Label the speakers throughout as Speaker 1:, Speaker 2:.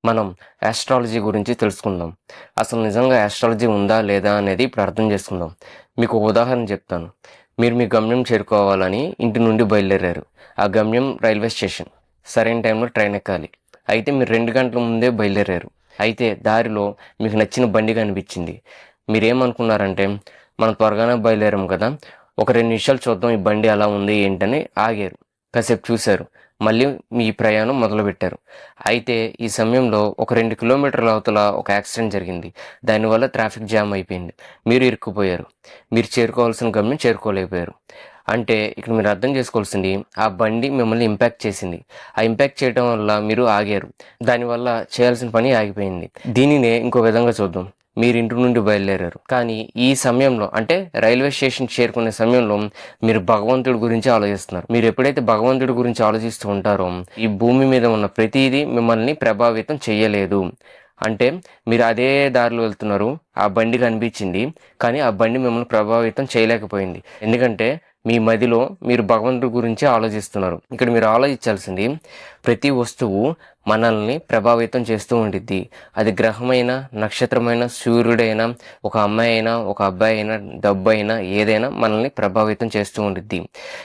Speaker 1: మనం ఆస్ట్రాలజీ గురించి తెలుసుకుందాం. అసలు నిజంగా ఆస్ట్రాలజీ ఉందా లేదా అనేది ఇప్పుడు అర్థం చేసుకుందాం. మీకు ఒక ఉదాహరణ చెప్తాను. మీరు మీ గమ్యం చేరుకోవాలని ఇంటి నుండి బయలుదేరారు. ఆ గమ్యం రైల్వే స్టేషన్. సరైన టైంలో ట్రైన్ ఎక్కాలి. అయితే మీరు 2 గంటల ముందే బయలుదేరారు. అయితే దారిలో మీకు నచ్చిన బండి కనిపించింది. మీరేమనుకున్నారంటే మనం త్వరగానే బయలుదేరాం కదా, ఒక 2 నిమిషాలు చూద్దాం ఈ బండి ఎలా ఉంది ఏంటని ఆగారు. కాసేపు చూశారు. మళ్ళీ మీ ప్రయాణం మొదలుపెట్టారు. అయితే ఈ సమయంలో ఒక 2 కిలోమీటర్ల అవతల ఒక యాక్సిడెంట్ జరిగింది. దానివల్ల ట్రాఫిక్ జామ్ అయిపోయింది. మీరు ఇరుక్కుపోయారు. మీరు చేరుకోవాల్సిన గమ్యం చేరుకోలేకపోయారు. అంటే ఇక్కడ మీరు అర్థం చేసుకోవాల్సింది, ఆ బండి మిమ్మల్ని ఇంపాక్ట్ చేసింది. ఆ ఇంపాక్ట్ చేయడం వల్ల మీరు ఆగారు. దానివల్ల చేయాల్సిన పని ఆగిపోయింది. దీనినే ఇంకో విధంగా చూద్దాం. మీరు ఇంటి నుండి బయలుదేరారు. కానీ ఈ సమయంలో అంటే రైల్వే స్టేషన్ చేరుకునే సమయంలో మీరు భగవంతుడి గురించి ఆలోచిస్తున్నారు. మీరు ఎప్పుడైతే భగవంతుడి గురించి ఆలోచిస్తూ ఉంటారో ఈ భూమి మీద ఉన్న ప్రతిదీ మిమ్మల్ని ప్రభావితం చేయలేదు. అంటే మీరు అదే దారిలో వెళ్తున్నారు. ఆ బండి కనిపించింది. కానీ ఆ బండి మిమ్మల్ని ప్రభావితం చేయలేకపోయింది. ఎందుకంటే మీ మదిలో మీరు భగవంతుడి గురించి ఆలోచిస్తున్నారు. ఇక్కడ మీరు ఆలోచించాల్సింది, ప్రతి వస్తువు మనల్ని ప్రభావితం చేస్తూ ఉండిద్ది. అది గ్రహమైన, నక్షత్రమైన, సూర్యుడైనా, ఒక అమ్మాయి అయినా, ఒక అబ్బాయి అయినా, డబ్బు అయినా, ఏదైనా మనల్ని ప్రభావితం చేస్తూ ఉండిద్ది.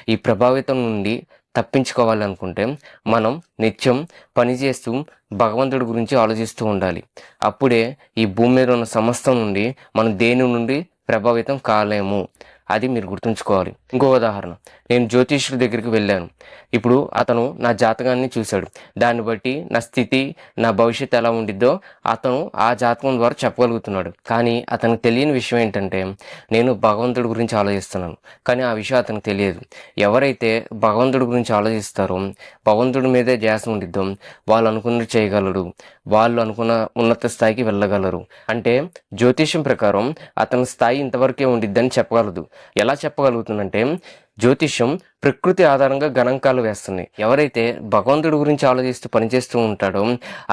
Speaker 1: ఈ ప్రభావితం నుండి తప్పించుకోవాలనుకుంటే మనం నిత్యం పనిచేస్తూ భగవంతుడి గురించి ఆలోచిస్తూ ఉండాలి. అప్పుడే ఈ భూమి మీద ఉన్న సమస్తం నుండి మనం దేని నుండి ప్రభావితం కాలేము. అది మీరు గుర్తుంచుకోవాలి. ఇంకో ఉదాహరణ, నేను జ్యోతిష్యుడి దగ్గరికి వెళ్ళాను. ఇప్పుడు అతను నా జాతకాన్ని చూశాడు. దాన్ని బట్టి నా స్థితి, నా భవిష్యత్తు ఎలా ఉండిద్దో అతను ఆ జాతకం ద్వారా చెప్పగలుగుతున్నాడు. కానీ అతనికి తెలియని విషయం ఏంటంటే నేను భగవంతుడి గురించి ఆలోచిస్తున్నాను. కానీ ఆ విషయం అతనికి తెలియదు. ఎవరైతే భగవంతుడి గురించి ఆలోచిస్తారో, భగవంతుడి మీదే ధ్యాస ఉండిద్దో వాళ్ళు అనుకున్నది చేయగలరు. వాళ్ళు అనుకున్న ఉన్నత స్థాయికి వెళ్ళగలరు. అంటే జ్యోతిష్యం ప్రకారం అతని స్థాయి ఇంతవరకే ఉండిద్దని చెప్పగలదు. ఎలా చెప్పగలుగుతుందంటే జ్యోతిష్యం ప్రకృతి ఆధారంగా గణాంకాలు వేస్తున్నాయి. ఎవరైతే భగవంతుడి గురించి ఆలోచిస్తూ పనిచేస్తూ ఉంటాడో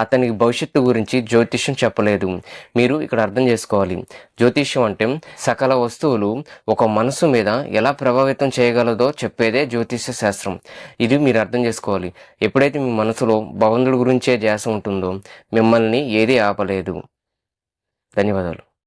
Speaker 1: అతనికి భవిష్యత్తు గురించి జ్యోతిష్యం చెప్పలేదు. మీరు ఇక్కడ అర్థం చేసుకోవాలి. జ్యోతిష్యం అంటే సకల వస్తువులు ఒక మనసు మీద ఎలా ప్రభావితం చేయగలదో చెప్పేదే జ్యోతిష్య శాస్త్రం. ఇది మీరు అర్థం చేసుకోవాలి. ఎప్పుడైతే మీ మనసులో భగవంతుడి గురించే ధ్యాస ఉంటుందో మిమ్మల్ని ఏదీ ఆపలేదు. ధన్యవాదాలు.